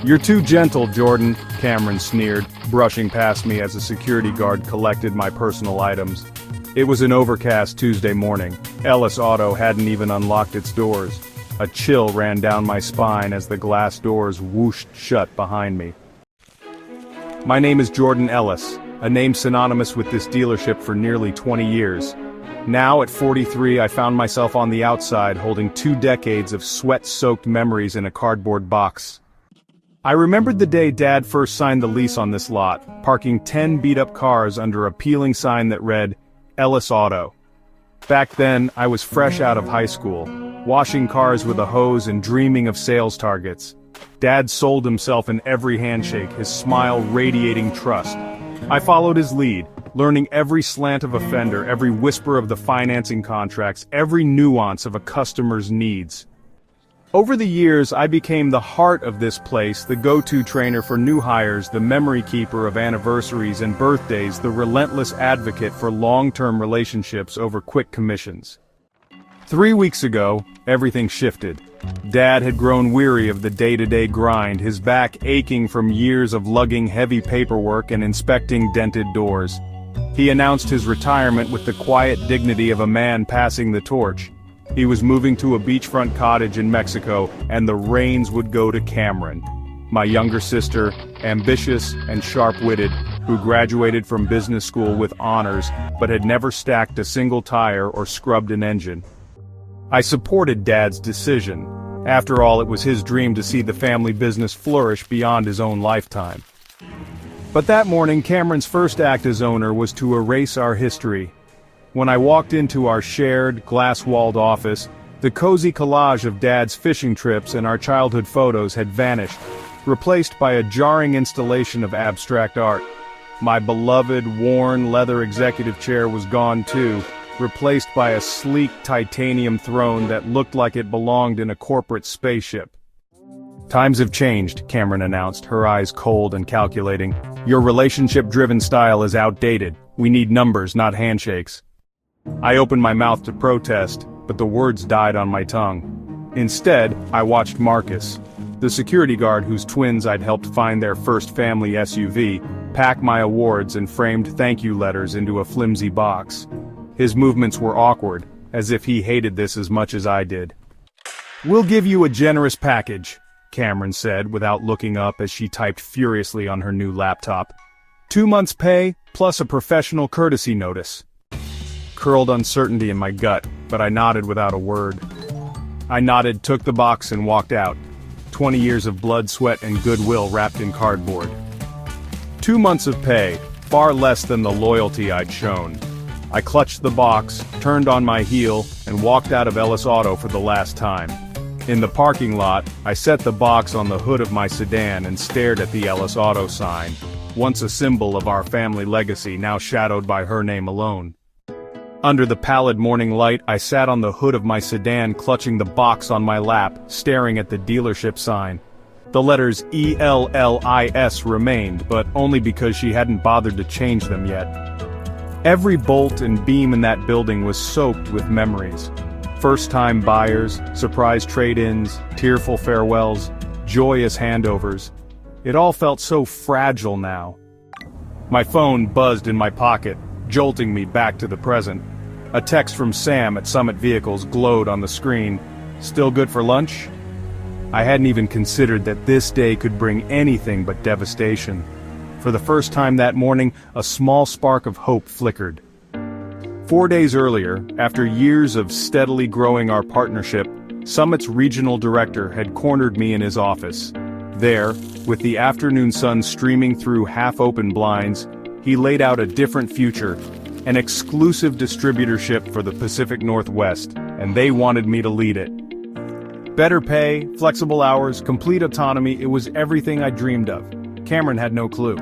"You're too gentle, Jordan," Cameron sneered, brushing past me as a security guard collected my personal items. It was an overcast Tuesday morning. Ellis Auto hadn't even unlocked its doors. A chill ran down my spine as the glass doors whooshed shut behind me. My name is Jordan Ellis, a name synonymous with this dealership for nearly 20 years. Now at 43, I found myself on the outside holding 2 decades of sweat-soaked memories in a cardboard box. I remembered the day Dad first signed the lease on this lot, parking 10 beat-up cars under a peeling sign that read, Ellis Auto. Back then, I was fresh out of high school, washing cars with a hose and dreaming of sales targets. Dad sold himself in every handshake, his smile radiating trust. I followed his lead, learning every slant of a fender, every whisper of the financing contracts, every nuance of a customer's needs. Over the years, I became the heart of this place, the go-to trainer for new hires, the memory keeper of anniversaries and birthdays, the relentless advocate for long-term relationships over quick commissions. 3 weeks ago, everything shifted. Dad had grown weary of the day-to-day grind, his back aching from years of lugging heavy paperwork and inspecting dented doors. He announced his retirement with the quiet dignity of a man passing the torch. He was moving to a beachfront cottage in Mexico, and the reins would go to Cameron, my younger sister, ambitious and sharp-witted, who graduated from business school with honors, but had never stacked a single tire or scrubbed an engine. I supported Dad's decision. After all, it was his dream to see the family business flourish beyond his own lifetime. But that morning, Cameron's first act as owner was to erase our history. When I walked into our shared, glass-walled office, the cozy collage of Dad's fishing trips and our childhood photos had vanished, replaced by a jarring installation of abstract art. My beloved, worn leather executive chair was gone too, replaced by a sleek titanium throne that looked like it belonged in a corporate spaceship. "Times have changed," Cameron announced, her eyes cold and calculating. "Your relationship-driven style is outdated. We need numbers, not handshakes." I opened my mouth to protest, but the words died on my tongue. Instead, I watched Marcus, the security guard whose twins I'd helped find their first family SUV, pack my awards and framed thank you letters into a flimsy box. His movements were awkward, as if he hated this as much as I did. "We'll give you a generous package," Cameron said without looking up as she typed furiously on her new laptop. 2 months' pay, plus a professional courtesy notice. Curled uncertainty in my gut, but I nodded without a word. I nodded, took the box and walked out. 20 years of blood, sweat and goodwill wrapped in cardboard. 2 months of pay, far less than the loyalty I'd shown. I clutched the box, turned on my heel, and walked out of Ellis Auto for the last time. In the parking lot, I set the box on the hood of my sedan and stared at the Ellis Auto sign, once a symbol of our family legacy, now shadowed by her name alone. Under the pallid morning light, I sat on the hood of my sedan clutching the box on my lap, staring at the dealership sign. The letters ELLIS remained, but only because she hadn't bothered to change them yet. Every bolt and beam in that building was soaked with memories. First-time buyers, surprise trade-ins, tearful farewells, joyous handovers. It all felt so fragile now. My phone buzzed in my pocket, jolting me back to the present. A text from Sam at Summit Vehicles glowed on the screen. "Still good for lunch?" I hadn't even considered that this day could bring anything but devastation. For the first time that morning, a small spark of hope flickered. 4 days earlier, after years of steadily growing our partnership, Summit's regional director had cornered me in his office. There, with the afternoon sun streaming through half-open blinds, he laid out a different future, an exclusive distributorship for the Pacific Northwest, and they wanted me to lead it. Better pay, flexible hours, complete autonomy, it was everything I dreamed of. Cameron had no clue.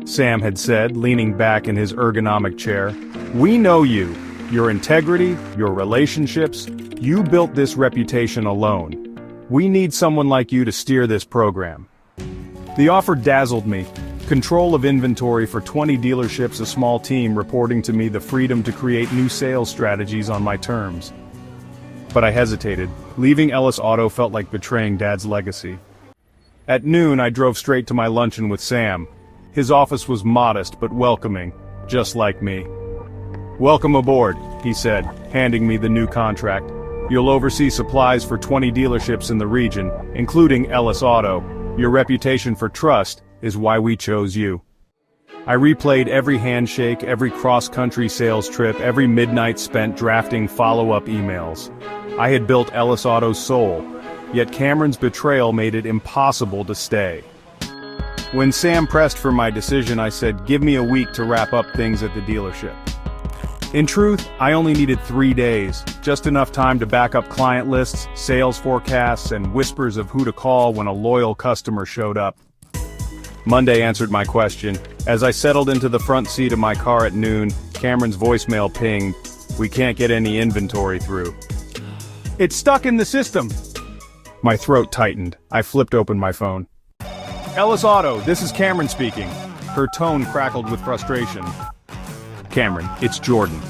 Sam had said, leaning back in his ergonomic chair, "We know you, your integrity, your relationships, you built this reputation alone. We need someone like you to steer this program." The offer dazzled me. Control of inventory for 20 dealerships, a small team reporting to me, the freedom to create new sales strategies on my terms. But I hesitated. Leaving Ellis Auto felt like betraying Dad's legacy. At noon I drove straight to my luncheon with Sam. His office was modest but welcoming, just like me. "Welcome aboard," he said, handing me the new contract. "You'll oversee supplies for 20 dealerships in the region, including Ellis Auto. Your reputation for trust is why we chose you." I replayed every handshake, every cross-country sales trip, every midnight spent drafting follow-up emails. I had built Ellis Auto's soul, yet Cameron's betrayal made it impossible to stay. When Sam pressed for my decision, I said, "Give me a week to wrap up things at the dealership." In truth, I only needed 3 days, just enough time to back up client lists, sales forecasts, and whispers of who to call when a loyal customer showed up. Monday answered my question. As I settled into the front seat of my car at noon, Cameron's voicemail pinged, "We can't get any inventory through." "It's stuck in the system." My throat tightened. I flipped open my phone. "Ellis Auto, this is Cameron speaking." Her tone crackled with frustration. "Cameron, it's Jordan."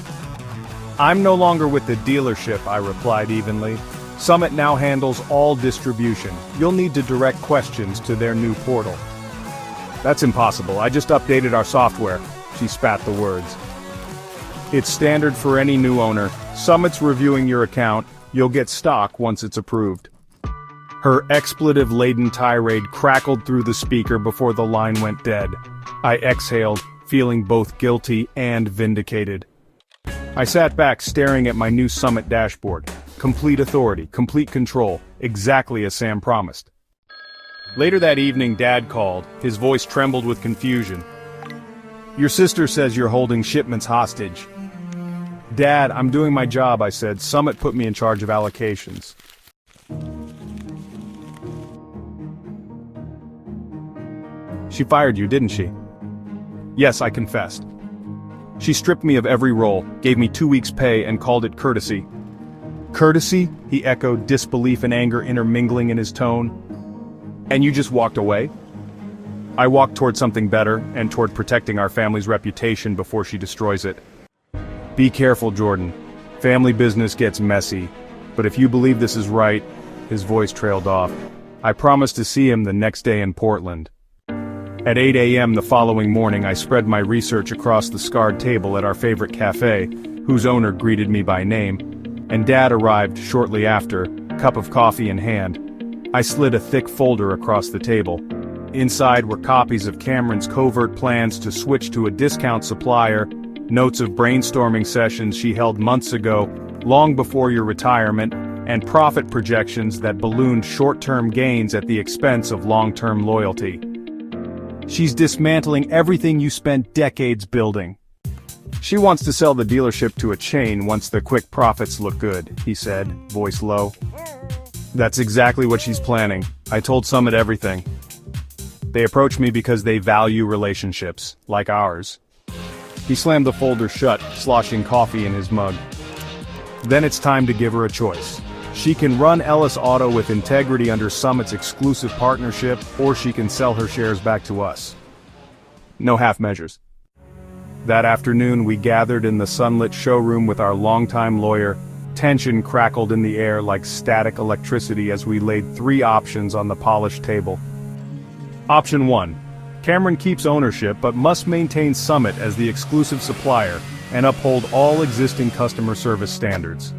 "I'm no longer with the dealership," I replied evenly. "Summit now handles all distribution. You'll need to direct questions to their new portal." "That's impossible. I just updated our software." She spat the words. "It's standard for any new owner. Summit's reviewing your account. You'll get stock once it's approved." Her expletive-laden tirade crackled through the speaker before the line went dead. I exhaled, feeling both guilty and vindicated. I sat back staring at my new Summit dashboard. Complete authority, complete control, exactly as Sam promised. Later that evening, Dad called. His voice trembled with confusion. "Your sister says you're holding shipments hostage." "Dad, I'm doing my job," I said. "Summit put me in charge of allocations." "She fired you, didn't she?" "Yes, I confessed." "She stripped me of every role, gave me 2 weeks' pay, and called it courtesy." "Courtesy?" he echoed, disbelief and anger intermingling in his tone. "And you just walked away?" "I walked toward something better, and toward protecting our family's reputation before she destroys it." "Be careful, Jordan. Family business gets messy. But if you believe this is right," his voice trailed off, "I promise to see him the next day in Portland." At 8 a.m. the following morning, I spread my research across the scarred table at our favorite cafe, whose owner greeted me by name, and Dad arrived shortly after, cup of coffee in hand. I slid a thick folder across the table. Inside were copies of Cameron's covert plans to switch to a discount supplier, notes of brainstorming sessions she held months ago, long before your retirement, and profit projections that ballooned short-term gains at the expense of long-term loyalty. "She's dismantling everything you spent decades building. She wants to sell the dealership to a chain once the quick profits look good," he said, voice low. "That's exactly what she's planning. I told Summit everything. They approach me because they value relationships, like ours." He slammed the folder shut, sloshing coffee in his mug. "Then it's time to give her a choice. She can run Ellis Auto with integrity under Summit's exclusive partnership, or she can sell her shares back to us. No half measures." That afternoon we gathered in the sunlit showroom with our longtime lawyer. Tension crackled in the air like static electricity as we laid 3 options on the polished table. Option 1. Cameron keeps ownership but must maintain Summit as the exclusive supplier and uphold all existing customer service standards.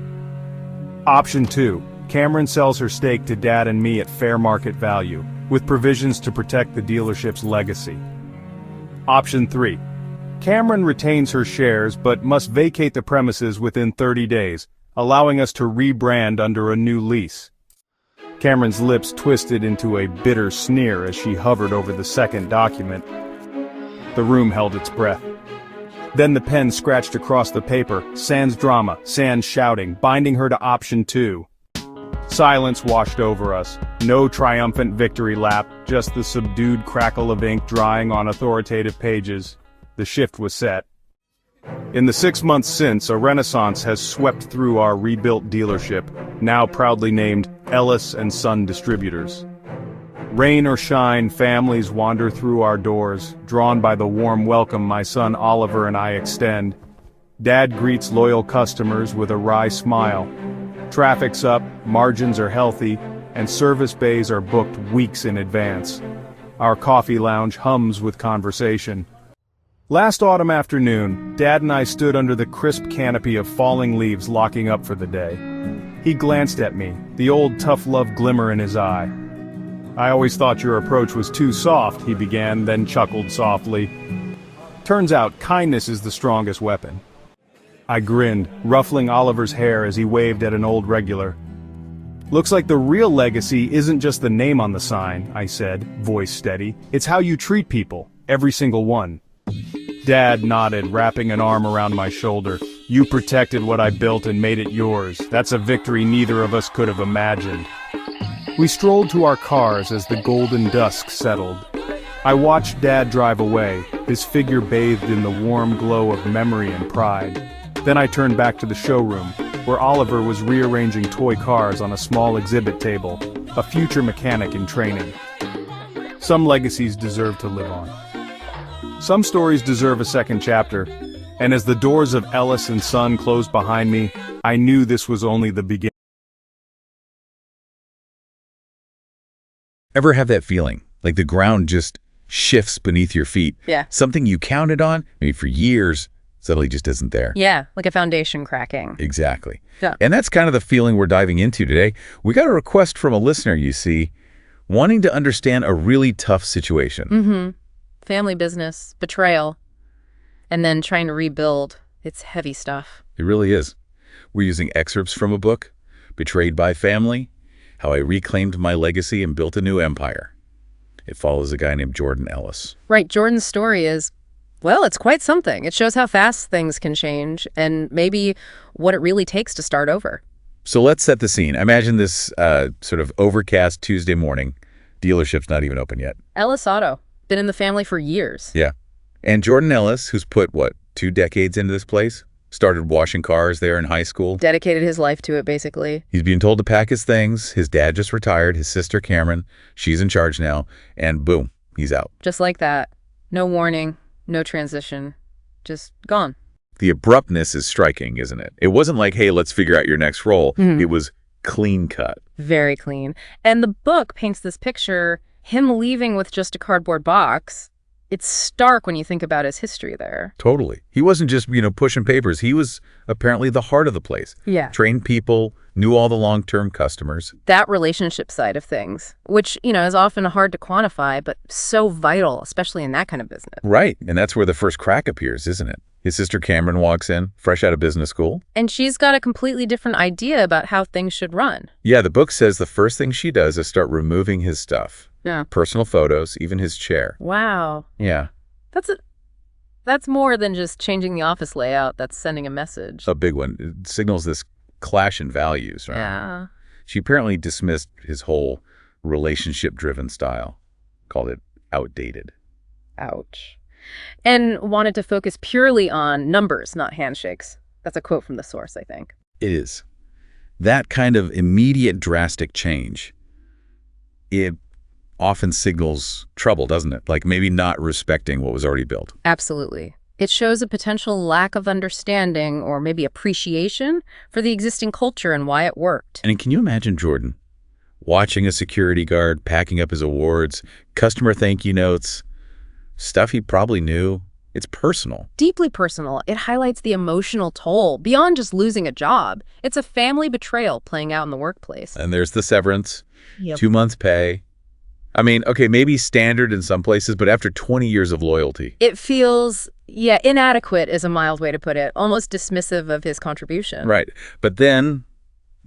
Option 2. Cameron sells her stake to Dad and me at fair market value, with provisions to protect the dealership's legacy. Option 3. Cameron retains her shares but must vacate the premises within 30 days, allowing us to rebrand under a new lease. Cameron's lips twisted into a bitter sneer as she hovered over the second document. The room held its breath. Then the pen scratched across the paper, sans drama, sans shouting, binding her to option 2. Silence washed over us. No triumphant victory lap, just the subdued crackle of ink drying on authoritative pages. The shift was set. In the 6 months since, a renaissance has swept through our rebuilt dealership, now proudly named Ellis & Son Distributors. Rain or shine, families wander through our doors, drawn by the warm welcome my son Oliver and I extend. Dad greets loyal customers with a wry smile. Traffic's up, margins are healthy, and service bays are booked weeks in advance. Our coffee lounge hums with conversation. Last autumn afternoon, Dad and I stood under the crisp canopy of falling leaves locking up for the day. He glanced at me, the old tough love glimmer in his eye. "I always thought your approach was too soft," he began, then chuckled softly. "Turns out kindness is the strongest weapon." I grinned, ruffling Oliver's hair as he waved at an old regular. "Looks like the real legacy isn't just the name on the sign," I said, voice steady. "It's how you treat people, every single one." Dad nodded, wrapping an arm around my shoulder. "You protected what I built and made it yours. That's a victory neither of us could have imagined." We strolled to our cars as the golden dusk settled. I watched Dad drive away, his figure bathed in the warm glow of memory and pride. Then I turned back to the showroom, where Oliver was rearranging toy cars on a small exhibit table, a future mechanic in training. Some legacies deserve to live on. Some stories deserve a second chapter, and as the doors of Ellis and Son closed behind me, I knew this was only the beginning. Ever have that feeling, like the ground just shifts beneath your feet? Yeah. Something you counted on, maybe for years, suddenly just isn't there. Yeah, like a foundation cracking. Exactly. Yeah. And that's kind of the feeling we're diving into today. We got a request from a listener, you see, wanting to understand a really tough situation. Mm-hmm. Family business, betrayal, and then trying to rebuild. It's heavy stuff. It really is. We're using excerpts from a book, Betrayed by Family, How I Reclaimed My Legacy and Built a New Empire. It follows a guy named Jordan Ellis. Right, Jordan's story is, well, it's quite something. It shows how fast things can change and maybe what it really takes to start over. So let's set the scene. Imagine this sort of overcast Tuesday morning. Dealership's not even open yet. Ellis Auto. Been in the family for years. Yeah. And Jordan Ellis, who's put, 2 decades into this place? Started washing cars there in high school. Dedicated his life to it, basically. He's being told to pack his things. His dad just retired. His sister, Cameron, she's in charge now. And boom, he's out. Just like that. No warning, no transition. Just gone. The abruptness is striking, isn't it? It wasn't like, hey, let's figure out your next role. Mm-hmm. It was clean cut. Very clean. And the book paints this picture, him leaving with just a cardboard box. It's stark when you think about his history there. Totally. He wasn't just, pushing papers. He was apparently the heart of the place. Yeah. Trained people, knew all the long-term customers. That relationship side of things, which, is often hard to quantify, but so vital, especially in that kind of business. Right. And that's where the first crack appears, isn't it? His sister Cameron walks in, fresh out of business school. And she's got a completely different idea about how things should run. Yeah, the book says the first thing she does is start removing his stuff. Yeah. Personal photos, even his chair. Wow. Yeah. That's more than just changing the office layout. That's sending a message. A big one. It signals this clash in values, right? Yeah. She apparently dismissed his whole relationship-driven style, called it outdated. Ouch. And wanted to focus purely on numbers, not handshakes. That's a quote from the source, I think. It is. That kind of immediate drastic change, it often signals trouble, doesn't it? Like maybe not respecting what was already built. Absolutely. It shows a potential lack of understanding or maybe appreciation for the existing culture and why it worked. And can you imagine Jordan watching a security guard packing up his awards, customer thank you notes, stuff he probably knew? It's personal. Deeply personal. It highlights the emotional toll beyond just losing a job. It's a family betrayal playing out in the workplace. And there's the severance, Yep. 2 months pay. I mean, okay, maybe standard in some places, but after 20 years of loyalty. It feels, inadequate is a mild way to put it, almost dismissive of his contribution. Right. But then,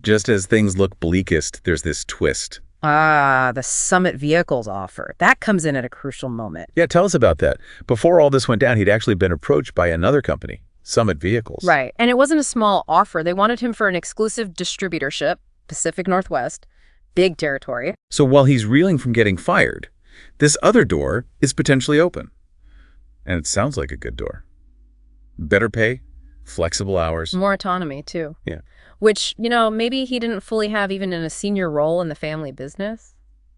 just as things look bleakest, there's this twist. The Summit Vehicles offer. That comes in at a crucial moment. Yeah, tell us about that. Before all this went down, he'd actually been approached by another company, Summit Vehicles. Right. And it wasn't a small offer. They wanted him for an exclusive distributorship, Pacific Northwest, big territory. So while he's reeling from getting fired, this other door is potentially open. And it sounds like a good door. Better pay, flexible hours. More autonomy, too. Yeah. Which, maybe he didn't fully have even in a senior role in the family business.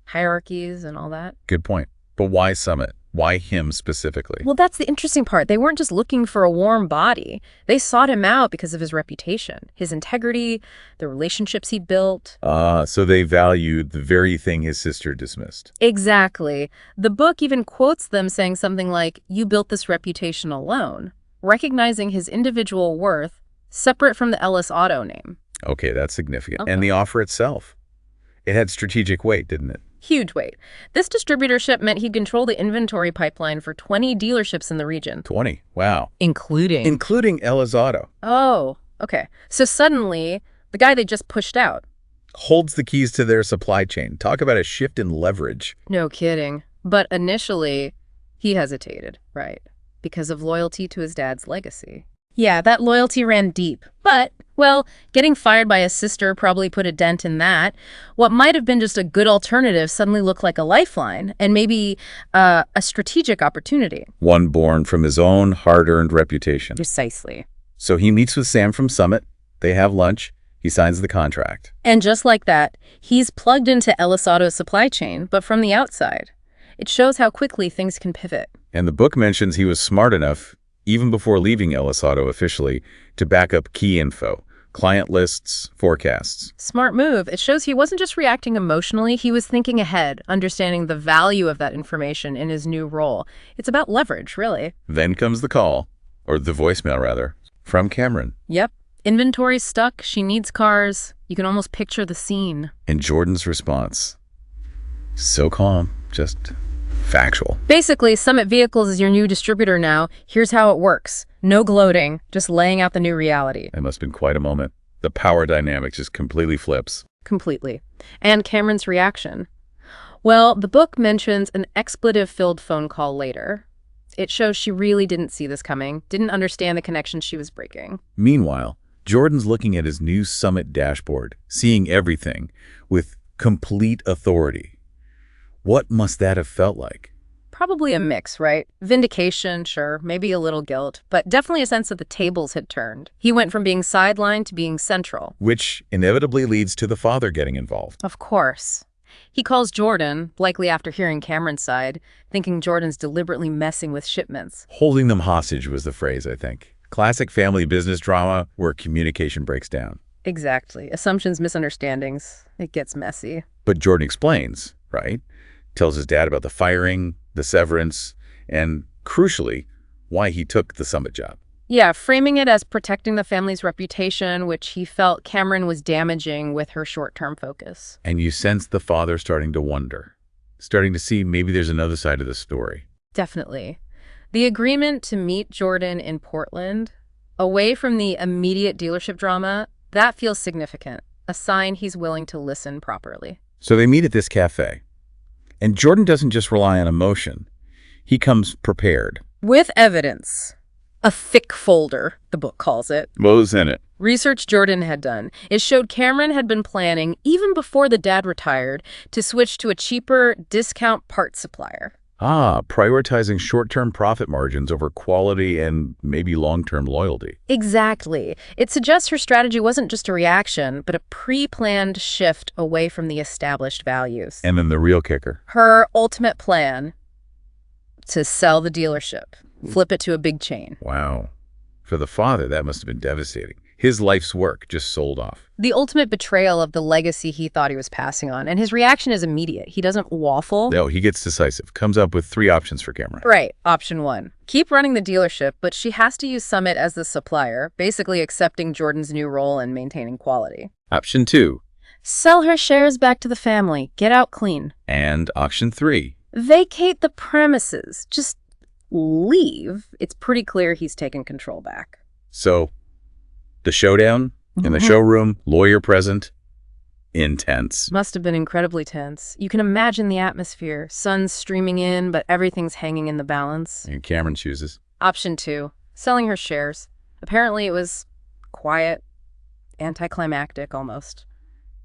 Hierarchies and all that. Good point. But why Summit? Why him specifically? Well, that's the interesting part. They weren't just looking for a warm body. They sought him out because of his reputation, his integrity, the relationships he built. So they valued the very thing his sister dismissed. Exactly. The book even quotes them saying something like, "You built this reputation alone," recognizing his individual worth separate from the Ellis Auto name. Okay, that's significant. And the offer itself? It had strategic weight, didn't it? Huge weight. This distributorship meant he'd control the inventory pipeline for 20 dealerships in the region. 20. Wow. Including Ellis Auto. Oh, okay. So suddenly, the guy they just pushed out. Holds the keys to their supply chain. Talk about a shift in leverage. No kidding. But initially, he hesitated, right? Because of loyalty to his dad's legacy. Yeah, that loyalty ran deep. But, well, getting fired by his sister probably put a dent in that. What might have been just a good alternative suddenly looked like a lifeline and maybe a strategic opportunity. One born from his own hard-earned reputation. Precisely. So he meets with Sam from Summit. They have lunch. He signs the contract. And just like that, he's plugged into Ellis Auto's supply chain, but from the outside. It shows how quickly things can pivot. And the book mentions he was smart enough, even before leaving Ellis Auto officially, to back up key info, client lists, forecasts. Smart move. It shows he wasn't just reacting emotionally, he was thinking ahead, understanding the value of that information in his new role. It's about leverage, really. Then comes the call, or the voicemail rather, from Cameron. Yep. Inventory's stuck, she needs cars. You can almost picture the scene. And Jordan's response. So calm, just factual. Basically, Summit Vehicles is your new distributor now. Here's how it works. No gloating, just laying out the new reality. It must have been quite a moment. The power dynamic just completely flips. Completely. And Cameron's reaction. Well, the book mentions an expletive-filled phone call later. It shows she really didn't see this coming, didn't understand the connection she was breaking. Meanwhile, Jordan's looking at his new Summit dashboard, seeing everything with complete authority. What must that have felt like? Probably a mix, right? Vindication, sure, maybe a little guilt, but definitely a sense that the tables had turned. He went from being sidelined to being central. Which inevitably leads to the father getting involved. Of course. He calls Jordan, likely after hearing Cameron's side, thinking Jordan's deliberately messing with shipments. Holding them hostage was the phrase, I think. Classic family business drama where communication breaks down. Exactly. Assumptions, misunderstandings. It gets messy. But Jordan explains, right? Tells his dad about the firing, the severance, and, crucially, why he took the Summit job. Yeah, framing it as protecting the family's reputation, which he felt Cameron was damaging with her short-term focus. And you sense the father starting to wonder, starting to see maybe there's another side of the story. Definitely. The agreement to meet Jordan in Portland, away from the immediate dealership drama, that feels significant, a sign he's willing to listen properly. So they meet at this cafe. And Jordan doesn't just rely on emotion. He comes prepared. With evidence. A thick folder, the book calls it. What was in it? Research Jordan had done. It showed Cameron had been planning, even before the dad retired, to switch to a cheaper discount parts supplier. Prioritizing short-term profit margins over quality and maybe long-term loyalty. Exactly. It suggests her strategy wasn't just a reaction, but a pre-planned shift away from the established values. And then the real kicker. Her ultimate plan: to sell the dealership, flip it to a big chain. Wow. For the father, that must have been devastating. His life's work just sold off. The ultimate betrayal of the legacy he thought he was passing on. And his reaction is immediate. He doesn't waffle. No, he gets decisive. Comes up with 3 options for Cameron. Right. Option 1. Keep running the dealership, but she has to use Summit as the supplier, basically accepting Jordan's new role and maintaining quality. Option 2. Sell her shares back to the family. Get out clean. And option 3. Vacate the premises. Just leave. It's pretty clear he's taken control back. So, the showdown in the showroom, lawyer present, intense. Must have been incredibly tense. You can imagine the atmosphere. Sun's streaming in, but everything's hanging in the balance. And Cameron chooses. Option 2. Selling her shares. Apparently it was quiet, anticlimactic almost.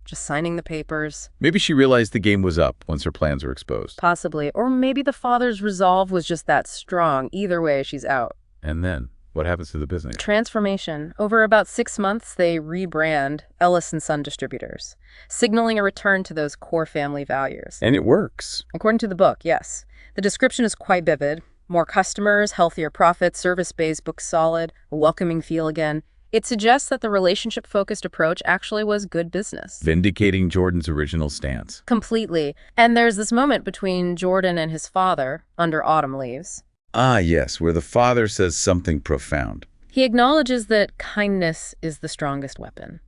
Just signing the papers. Maybe she realized the game was up once her plans were exposed. Possibly. Or maybe the father's resolve was just that strong. Either way, she's out. And then What happens to the business? Transformation. Over about 6 months, they rebrand Ellis & Son Distributors, signaling a return to those core family values. And it works. According to the book, yes. The description is quite vivid. More customers, healthier profits, service base booked solid, a welcoming feel again. It suggests that the relationship-focused approach actually was good business. Vindicating Jordan's original stance. Completely. And there's this moment between Jordan and his father under autumn leaves. Ah, yes, where the father says something profound. He acknowledges that kindness is the strongest weapon.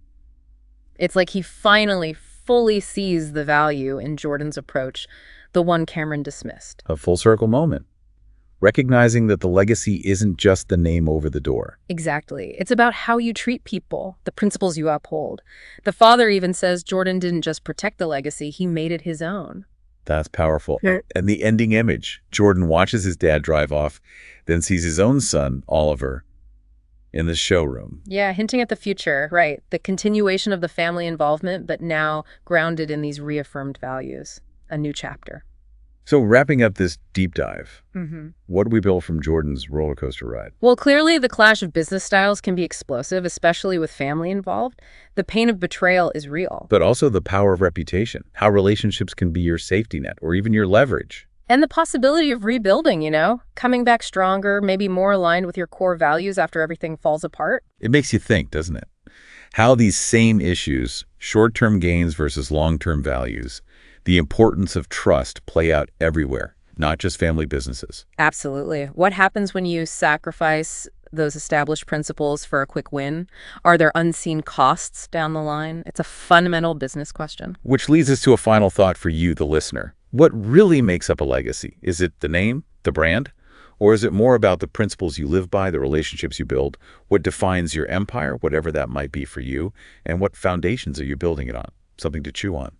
It's like he finally fully sees the value in Jordan's approach, the one Cameron dismissed. A full circle moment. Recognizing that the legacy isn't just the name over the door. Exactly. It's about how you treat people, the principles you uphold. The father even says Jordan didn't just protect the legacy, he made it his own. That's powerful. And the ending image, Jordan watches his dad drive off, then sees his own son, Oliver, in the showroom. Yeah, hinting at the future, right. The continuation of the family involvement, but now grounded in these reaffirmed values. A new chapter. So wrapping up this deep dive, Mm-hmm. what do we build from Jordan's roller coaster ride? Well, clearly the clash of business styles can be explosive, especially with family involved. The pain of betrayal is real. But also the power of reputation, how relationships can be your safety net or even your leverage. And the possibility of rebuilding, coming back stronger, maybe more aligned with your core values after everything falls apart. It makes you think, doesn't it? How these same issues, short-term gains versus long-term values, the importance of trust play out everywhere, not just family businesses. Absolutely. What happens when you sacrifice those established principles for a quick win? Are there unseen costs down the line? It's a fundamental business question. Which leads us to a final thought for you, the listener. What really makes up a legacy? Is it the name, the brand? Or is it more about the principles you live by, the relationships you build, what defines your empire, whatever that might be for you, and what foundations are you building it on? Something to chew on.